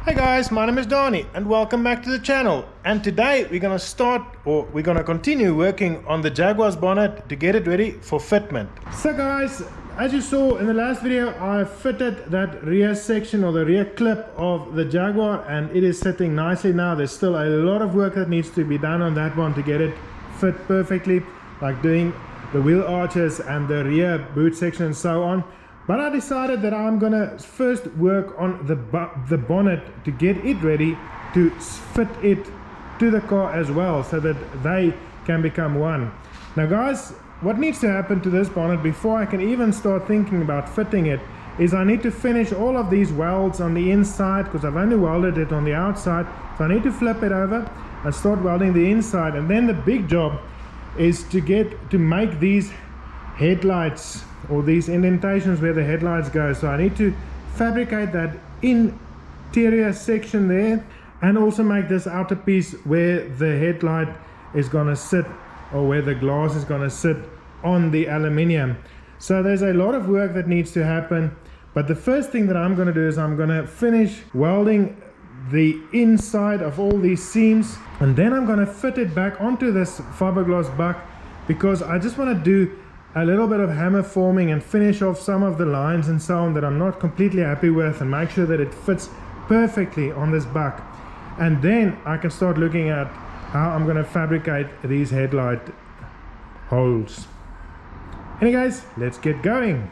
Hey guys, my name is Donnie and welcome back to the channel. And today we're going to continue working on the Jaguar's bonnet to get it ready for fitment. So guys, as you saw in the last video, I fitted that rear section or the rear clip of the Jaguar and it is sitting nicely now. There's still a lot of work that needs to be done on that one to get it fit perfectly, like doing the wheel arches and the rear boot section and so on. But I decided that I'm gonna first work on the bonnet to get it ready to fit it to the car as well, so that they can become one. Now guys, what needs to happen to this bonnet before I can even start thinking about fitting it is I need to finish all of these welds on the inside, because I've only welded it on the outside. So I need to flip it over and start welding the inside, and then the big job is to make these headlights or these indentations where the headlights go. So I need to fabricate that interior section there and also make this outer piece where the headlight is gonna sit, or where the glass is gonna sit on the aluminium. So there's a lot of work that needs to happen, but the first thing that I'm gonna do is I'm gonna finish welding the inside of all these seams, and then I'm gonna fit it back onto this fiberglass buck, because I just want to do a little bit of hammer forming and finish off some of the lines and so on that I'm not completely happy with, and make sure that it fits perfectly on this buck. And then I can start looking at how I'm going to fabricate these headlight holes. Anyway guys, let's get going.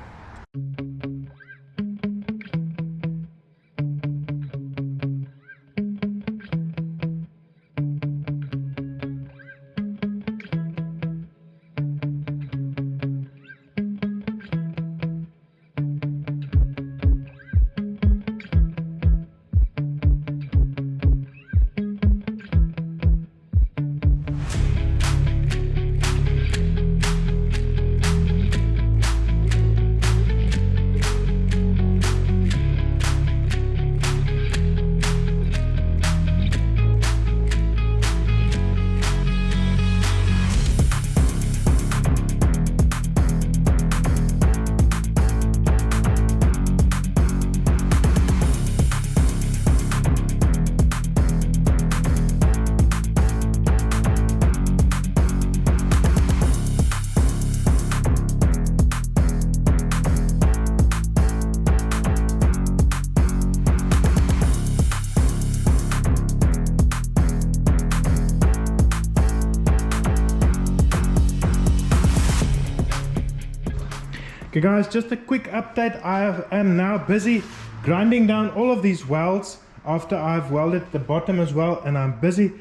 Okay guys, just a quick update. I am now busy grinding down all of these welds after I've welded the bottom as well, and I'm busy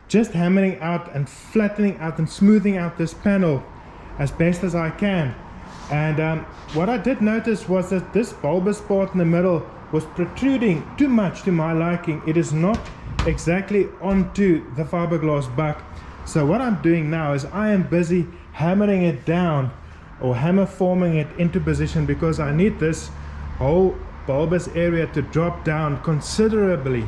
just hammering out and flattening out and smoothing out this panel as best as I can. And what I did notice was that this bulbous part in the middle was protruding too much to my liking. It is not exactly onto the fiberglass buck. So what I'm doing now is I am busy hammering it down, or hammer forming it into position, because I need this whole bulbous area to drop down considerably.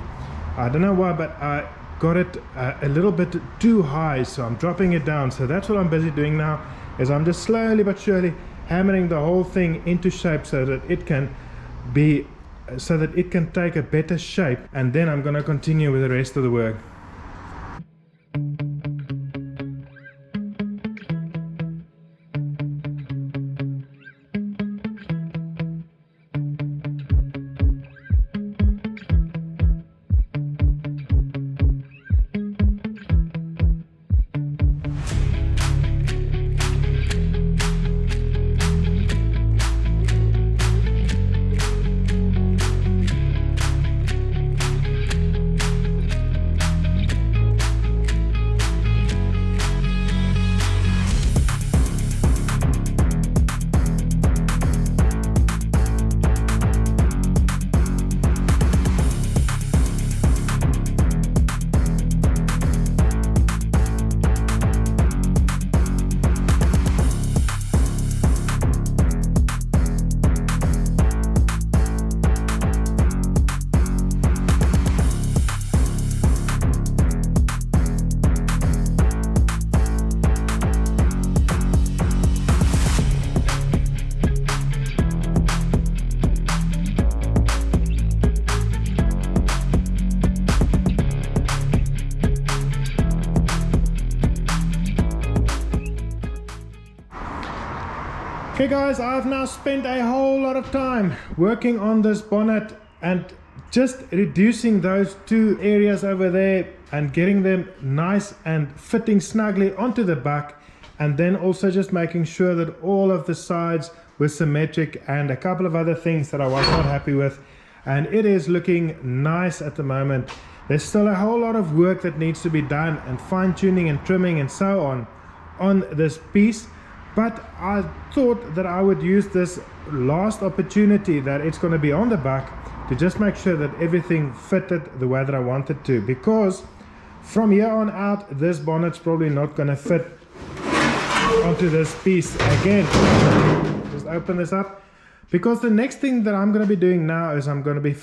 I don't know why, but I got it a little bit too high, so I'm dropping it down. So that's what I'm busy doing now, is I'm just slowly but surely hammering the whole thing into shape so that it can take a better shape, and then I'm going to continue with the rest of the work. Okay guys, I've now spent a whole lot of time working on this bonnet and just reducing those two areas over there and getting them nice and fitting snugly onto the back, and then also just making sure that all of the sides were symmetric and a couple of other things that I was not happy with, and it is looking nice at the moment. There's still a whole lot of work that needs to be done and fine-tuning and trimming and so on this piece, but I thought that I would use this last opportunity that it's going to be on the back to just make sure that everything fitted the way that I wanted to, because from here on out this bonnet's probably not going to fit onto this piece again. Just open this up, because the next thing that I'm going to be doing now is I'm going to be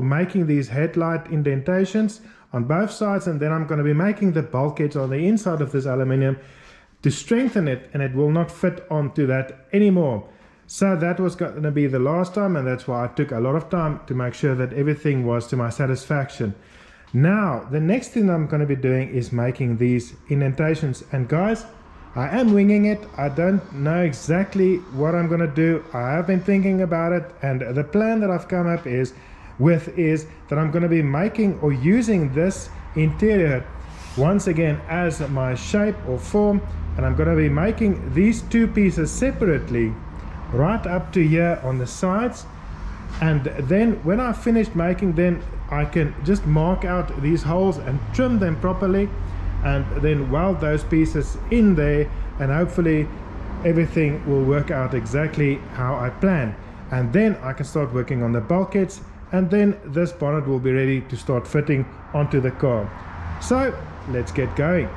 making these headlight indentations on both sides, and then I'm going to be making the bulkheads on the inside of this aluminium to strengthen it, and it will not fit onto that anymore. So that was going to be the last time, and that's why I took a lot of time to make sure that everything was to my satisfaction. Now the next thing I'm going to be doing is making these indentations, and guys, I am winging it. I don't know exactly what I'm going to do. I have been thinking about it, and the plan that I've come up with is that I'm going to be making or using this interior once again as my shape or form, and I'm going to be making these two pieces separately right up to here on the sides, and then when I finished making them I can just mark out these holes and trim them properly, and then weld those pieces in there, and hopefully everything will work out exactly how I plan, and then I can start working on the bulkheads, and then this bonnet will be ready to start fitting onto the car. So let's get going.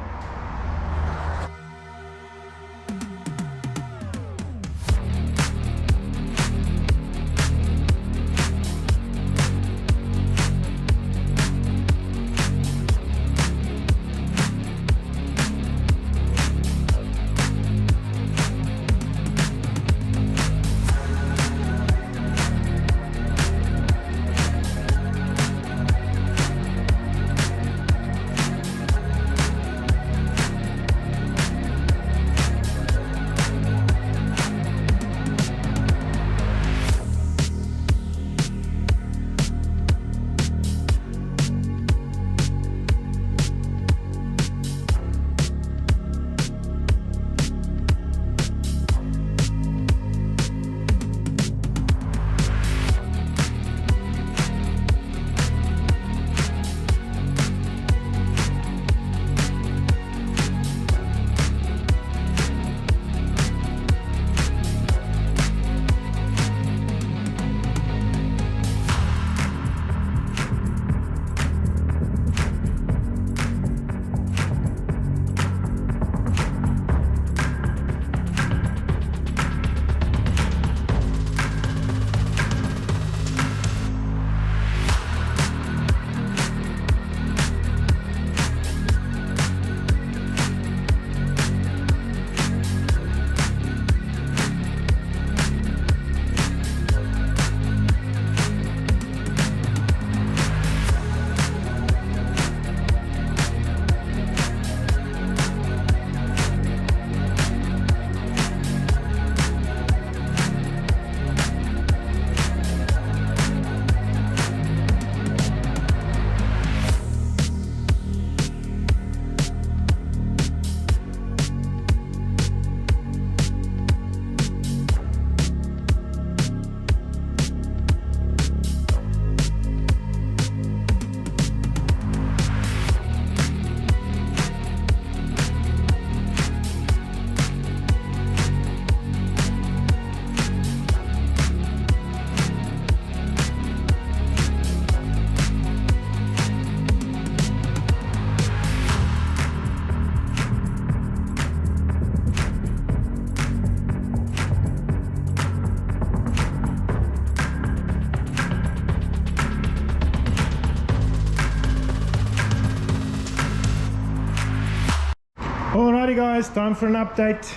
Alrighty guys, time for an update.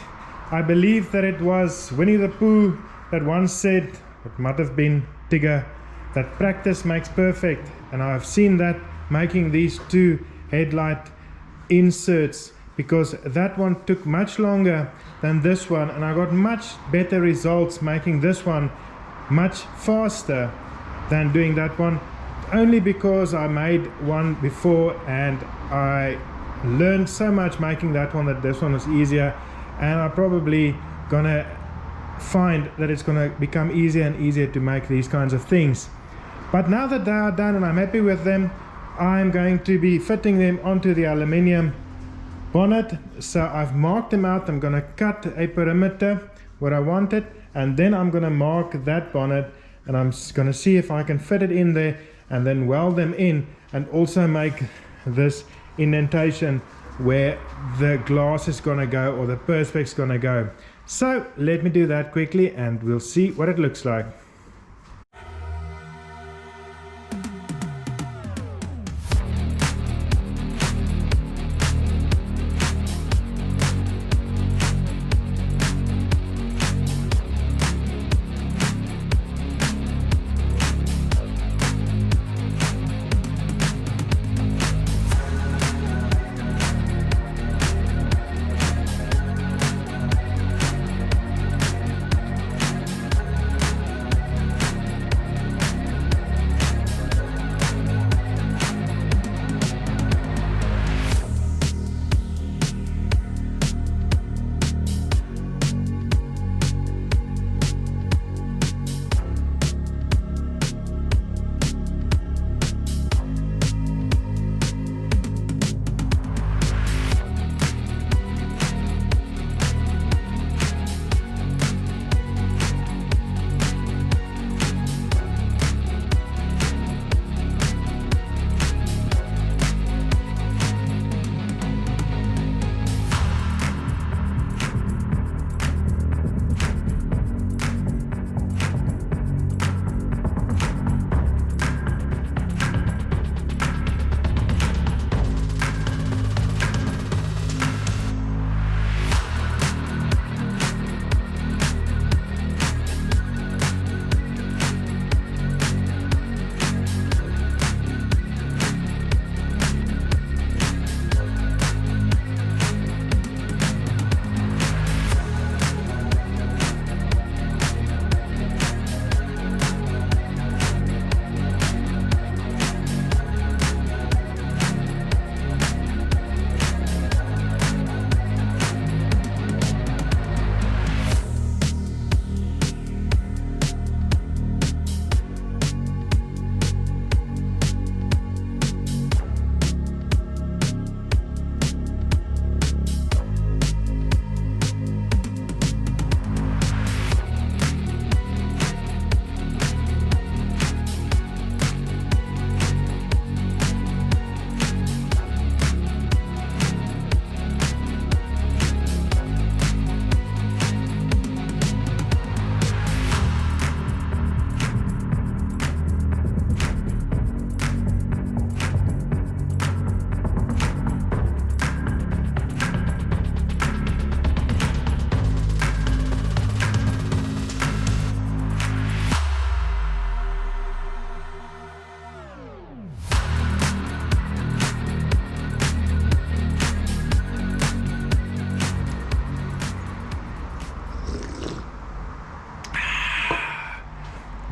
I believe that it was Winnie the Pooh that once said, it might have been Tigger, that practice makes perfect, and I've seen that making these two headlight inserts because that one took much longer than this one, and I got much better results making this one much faster than doing that one, only because I made one before and I learned so much making that one that this one was easier, and I'm probably gonna find that it's gonna become easier and easier to make these kinds of things. But now that they are done and I'm happy with them, I'm going to be fitting them onto the aluminium bonnet. So I've marked them out. I'm going to cut a perimeter where I want it, and then I'm going to mark that bonnet, and I'm going to see if I can fit it in there and then weld them in, and also make this indentation where the glass is going to go, or the perspex is going to go. So let me do that quickly and we'll see what it looks like.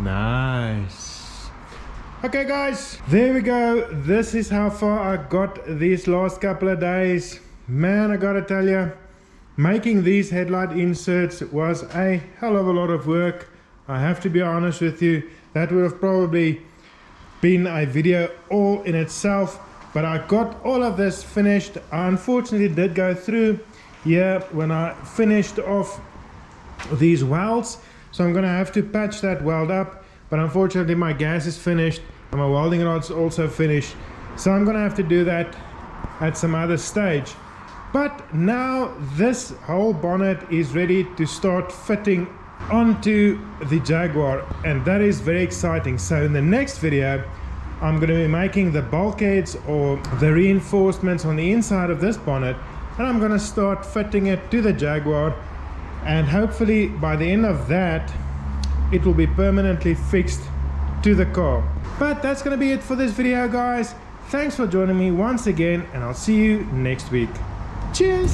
Nice. Okay guys, there we go. This is how far I got these last couple of days. Man, I gotta tell you, making these headlight inserts was a hell of a lot of work. I have to be honest with you, that would have probably been a video all in itself, but I got all of this finished. I unfortunately did go through here when I finished off these welds, so I'm gonna have to patch that weld up, but unfortunately my gas is finished and my welding rod's also finished, so I'm gonna have to do that at some other stage. But now this whole bonnet is ready to start fitting onto the Jaguar, and that is very exciting. So in the next video I'm going to be making the bulkheads or the reinforcements on the inside of this bonnet, and I'm going to start fitting it to the Jaguar, and hopefully by the end of that it will be permanently fixed to the car. But that's going to be it for this video guys. Thanks for joining me once again, and I'll see you next week. Cheers.